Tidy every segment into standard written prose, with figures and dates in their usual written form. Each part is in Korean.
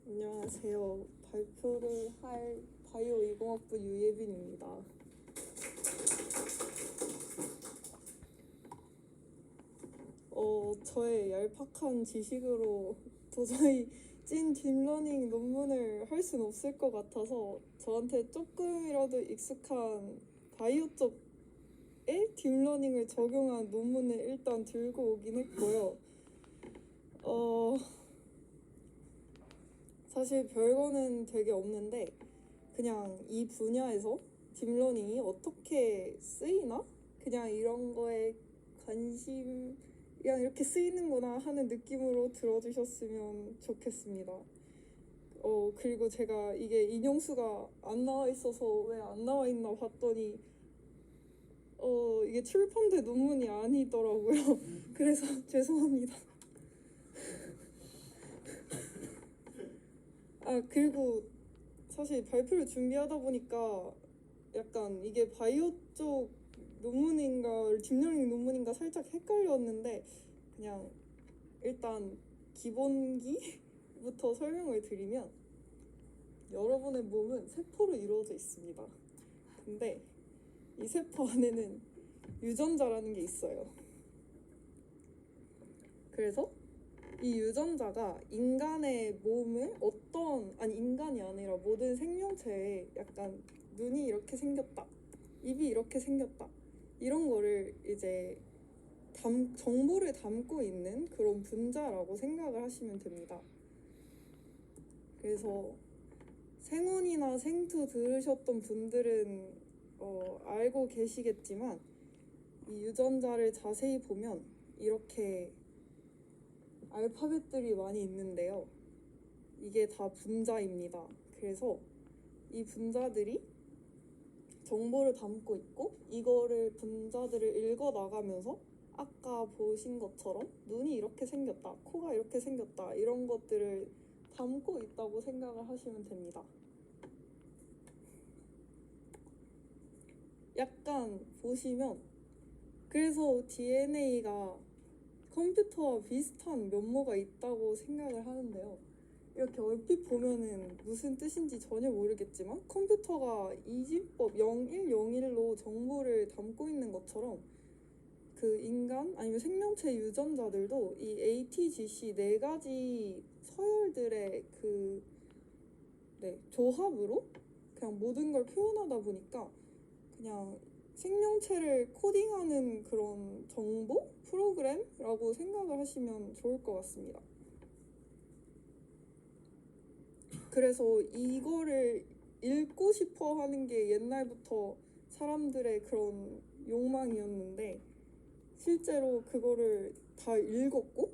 안녕하세요. 발표를 할 바이오 이공학부 유예빈입니다. 저의 얄팍한 지식으로 도저히 찐 딥러닝 논문을 할 순 없을 것 같아서 저한테 조금이라도 익숙한 바이오 쪽에 딥러닝을 적용한 논문을 일단 들고 오긴 했고요. 사실 별거는 되게 없는데 그냥 이 분야에서 딥러닝이 어떻게 쓰이나? 그냥 이런 거에 관심, 그냥 이렇게 쓰이는구나 하는 느낌으로 들어주셨으면 좋겠습니다. 그리고 제가 이게 인용수가 안 나와 있어서 왜 안 나와 있나 봤더니 이게 출판된 논문이 아니더라고요. 그래서 죄송합니다. 그리고 사실 발표를 준비하다 보니까 약간 이게 바이오 쪽 논문인가 딥러닝 논문인가 살짝 헷갈렸는데 그냥 일단 기본기부터 설명을 드리면 여러분의 몸은 세포로 이루어져 있습니다. 근데 이 세포 안에는 유전자라는 게 있어요. 그래서 이 유전자가 인간의 몸을 인간이 아니라 모든 생명체에 약간 눈이 이렇게 생겼다, 입이 이렇게 생겼다, 이런 거를 이제 정보를 담고 있는 그런 분자라고 생각을 하시면 됩니다. 그래서 생원이나 생투 들으셨던 분들은 알고 계시겠지만 이 유전자를 자세히 보면 이렇게 알파벳들이 많이 있는데요. 이게 다 분자입니다. 그래서 이 분자들이 정보를 담고 있고 이거를 분자들을 읽어 나가면서 아까 보신 것처럼 눈이 이렇게 생겼다, 코가 이렇게 생겼다, 이런 것들을 담고 있다고 생각을 하시면 됩니다. 약간 보시면 그래서 DNA가 컴퓨터와 비슷한 면모가 있다고 생각을 하는데요. 이렇게 얼핏 보면은 무슨 뜻인지 전혀 모르겠지만 컴퓨터가 이진법 0101로 정보를 담고 있는 것처럼 그 인간 아니면 생명체 유전자들도 이 ATGC 네 가지 서열들의 조합으로 그냥 모든 걸 표현하다 보니까 그냥 생명체를 코딩하는 그런 정보 프로그램이라고 생각을 하시면 좋을 것 같습니다. 그래서 이거를 읽고 싶어 하는 게 옛날부터 사람들의 그런 욕망이었는데 실제로 그거를 다 읽었고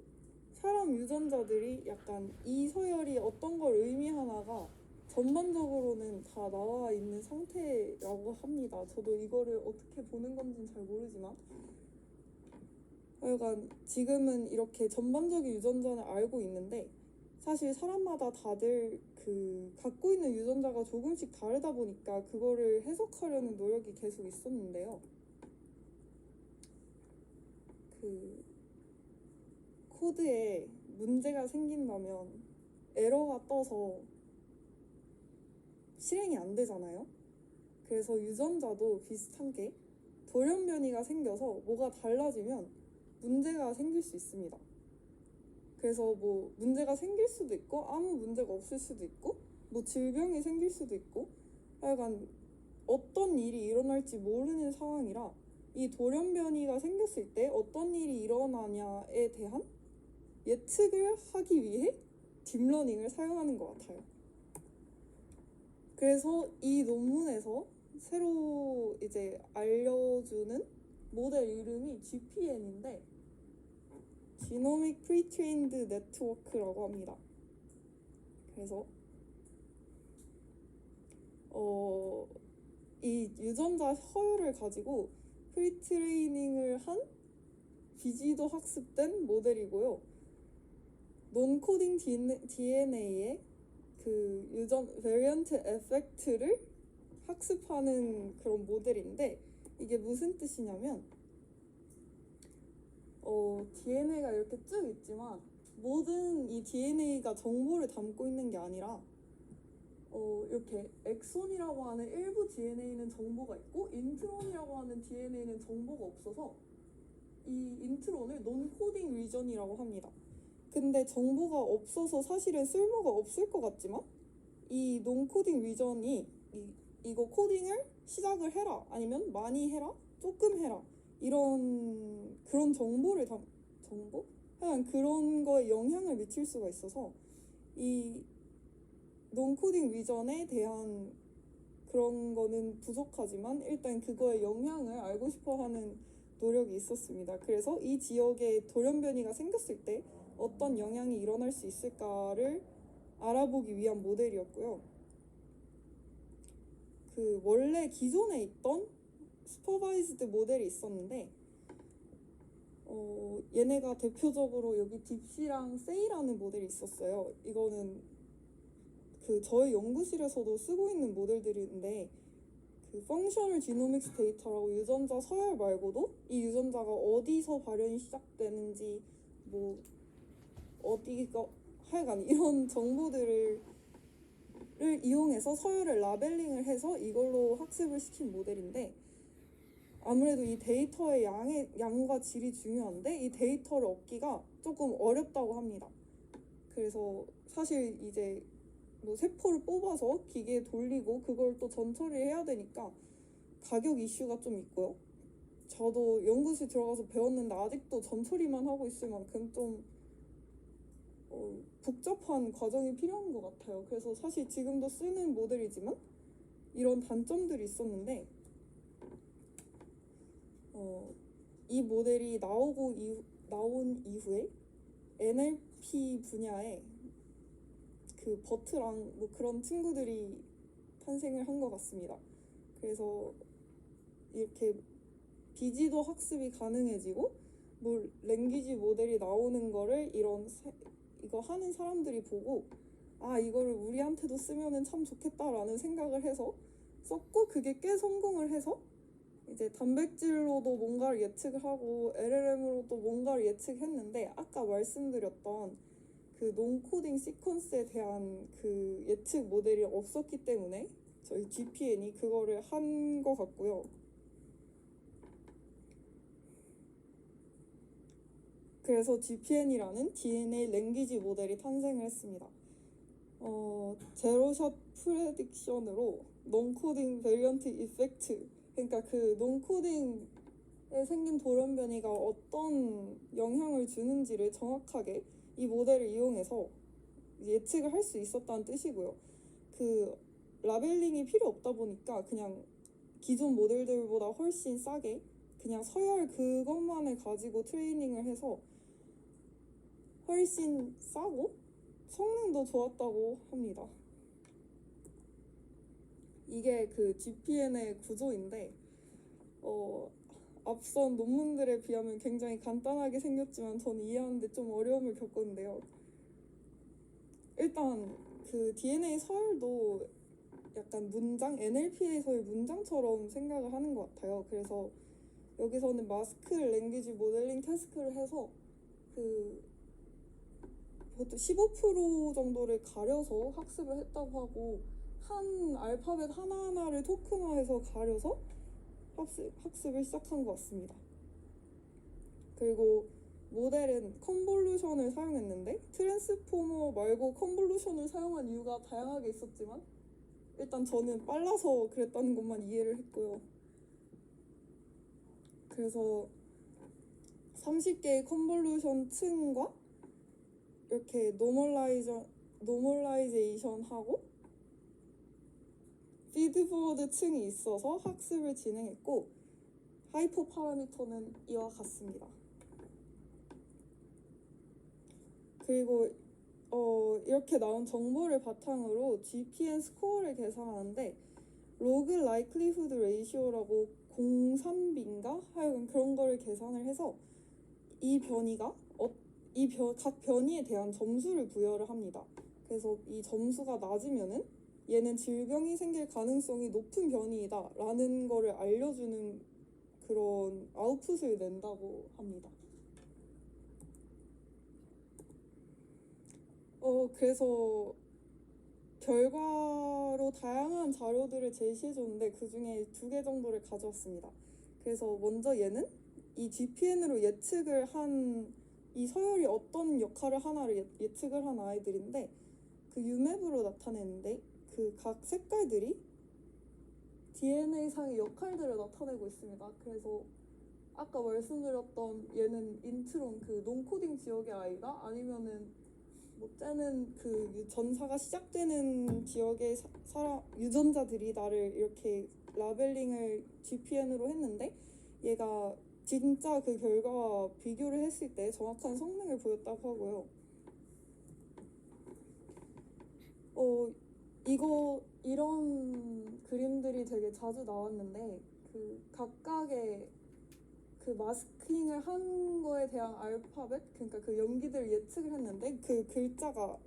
사람 유전자들이 약간 이 서열이 어떤 걸 의미하나가 전반적으로는 다 나와 있는 상태라고 합니다. 저도 이거를 어떻게 보는 건지는 잘 모르지만 약간 지금은 이렇게 전반적인 유전자를 알고 있는데 사실 사람마다 다들 갖고 있는 유전자가 조금씩 다르다 보니까 그거를 해석하려는 노력이 계속 있었는데요. 코드에 문제가 생긴다면 에러가 떠서 실행이 안 되잖아요. 그래서 유전자도 비슷한 게 돌연변이가 생겨서 뭐가 달라지면 문제가 생길 수 있습니다. 그래서 뭐 문제가 생길 수도 있고 아무 문제가 없을 수도 있고 뭐 질병이 생길 수도 있고 약간 어떤 일이 일어날지 모르는 상황이라 이 돌연변이가 생겼을 때 어떤 일이 일어나냐에 대한 예측을 하기 위해 딥러닝을 사용하는 것 같아요. 그래서 이 논문에서 새로 이제 알려주는 모델 이름이 GPN인데 Genomic Pre-trained Network라고 합니다. 그래서 이 유전자 서열을 가지고 프리트레이닝을 한 비지도 학습된 모델이고요. 논코딩 DNA의 베리언트 에펙트를 학습하는 그런 모델인데 이게 무슨 뜻이냐면 DNA가 이렇게 쭉 있지만 모든 이 DNA가 정보를 담고 있는 게 아니라 이렇게 엑손이라고 하는 일부 DNA는 정보가 있고 인트론이라고 하는 DNA는 정보가 없어서 이 인트론을 논코딩 리전이라고 합니다. 근데 정보가 없어서 사실은 쓸모가 없을 것 같지만 이 논코딩 리전이 이거 코딩을 시작을 해라 아니면 많이 해라 조금 해라 이런 그런 정보를 정보? 하여간 그런 거에 영향을 미칠 수가 있어서 이 논코딩 위전에 대한 그런 거는 부족하지만 일단 그거의 영향을 알고 싶어 하는 노력이 있었습니다. 그래서 이 지역에 돌연변이가 생겼을 때 어떤 영향이 일어날 수 있을까를 알아보기 위한 모델이었고요. 그 원래 기존에 있던 슈퍼바이즈드 모델이 있었는데 얘네가 대표적으로 여기 딥시랑 세이라는 모델이 있었어요. 이거는 그 저희 연구실에서도 쓰고 있는 모델들인데 그 펑셔널 지노믹스 데이터라고 유전자 서열 말고도 이 유전자가 어디서 발현이 시작되는지 뭐 어디가 하여간 이런 정보들을 이용해서 서열을 라벨링을 해서 이걸로 학습을 시킨 모델인데 아무래도 이 데이터의 양과 질이 중요한데 이 데이터를 얻기가 조금 어렵다고 합니다. 그래서 사실 이제 뭐 세포를 뽑아서 기계에 돌리고 그걸 또 전처리해야 되니까 가격 이슈가 좀 있고요. 저도 연구실 들어가서 배웠는데 아직도 전처리만 하고 있을 만큼 좀 복잡한 과정이 필요한 것 같아요. 그래서 사실 지금도 쓰는 모델이지만 이런 단점들이 있었는데 이 모델이 나온 이후에 NLP 분야에 그 버트랑 뭐 그런 친구들이 탄생을 한 것 같습니다. 그래서 이렇게 비지도 학습이 가능해지고 뭐 랭귀지 모델이 나오는 거를 이거 하는 사람들이 보고 아 이거를 우리한테도 쓰면은 참 좋겠다라는 생각을 해서 썼고 그게 꽤 성공을 해서 이제 단백질로도 뭔가를 예측을 하고 LLM으로도 뭔가를 예측했는데 아까 말씀드렸던 그 논코딩 시퀀스에 대한 그 예측 모델이 없었기 때문에 저희 GPN이 그거를 한 것 같고요. 그래서 GPN이라는 DNA 랭귀지 모델이 탄생을 했습니다. 제로샷 프레딕션으로 논코딩 베리언트 이펙트 그러니까 그 논코딩에 생긴 돌연변이가 어떤 영향을 주는지를 정확하게 이 모델을 이용해서 예측을 할 수 있었다는 뜻이고요. 그 라벨링이 필요 없다 보니까 그냥 기존 모델들보다 훨씬 싸게 그냥 서열 그것만을 가지고 트레이닝을 해서 훨씬 싸고 성능도 좋았다고 합니다. 이게 그 GPN의 구조인데 앞선 논문들에 비하면 굉장히 간단하게 생겼지만 저는 이해하는데 좀 어려움을 겪었는데요. 일단 그 DNA 서열도 약간 문장, NLP에서의 문장처럼 생각을 하는 것 같아요. 그래서 여기서는 마스크 랭귀지 모델링 태스크를 해서 그 보통 15% 정도를 가려서 학습을 했다고 하고 한 알파벳 하나하나를 토큰화해서 가려서 학습을 시작한 것 같습니다. 그리고 모델은 컨볼루션을 사용했는데 트랜스포머 말고 컨볼루션을 사용한 이유가 다양하게 있었지만 일단 저는 빨라서 그랬다는 것만 이해를 했고요. 그래서 30개의 컨볼루션 층과 이렇게 노멀라이제이션하고 피드포워드 층이 있어서 학습을 진행했고 하이퍼 파라미터는 이와 같습니다. 그리고 이렇게 나온 정보를 바탕으로 GPN 스코어를 계산하는데 로그 라이클리후드 레이시오라고 공산비인가? 하여간 그런 거를 계산을 해서 각 변이에 대한 점수를 부여를 합니다. 그래서 이 점수가 낮으면은 얘는 질병이 생길 가능성이 높은 변이이다 라는 거를 알려주는 그런 아웃풋을 낸다고 합니다. 그래서 결과로 다양한 자료들을 제시해줬는데 그 중에 2개 정도를 가져왔습니다. 그래서 먼저 얘는 이 GPN으로 예측을 한 이 서열이 어떤 역할을 하나를 예측을 한 아이들인데 그 UMAP으로 나타내는데 그 각 색깔들이 DNA상의 역할들을 나타내고 있습니다. 그래서 아까 말씀드렸던 얘는 인트론 그 논코딩 지역의 아이가 아니면은 뭐 쟤는 그 전사가 시작되는 지역의 유전자들이 나를 이렇게 라벨링을 GPN으로 했는데 얘가 진짜 그 결과와 비교를 했을 때 정확한 성능을 보였다고 하고요. 이런 그림들이 되게 자주 나왔는데 그 각각의 그 마스킹을 한 거에 대한 알파벳, 그러니까 그 연기들을 예측을 했는데 그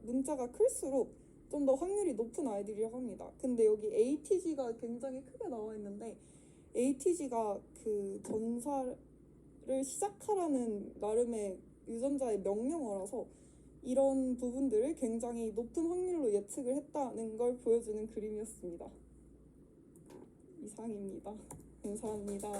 문자가 클수록 좀 더 확률이 높은 아이들이라고 합니다. 근데 여기 ATG가 굉장히 크게 나와 있는데 ATG가 그 전사를 시작하라는 나름의 유전자의 명령어라서 이런 부분들을 굉장히 높은 확률로 예측을 했다는 걸 보여주는 그림이었습니다. 이상입니다. 감사합니다.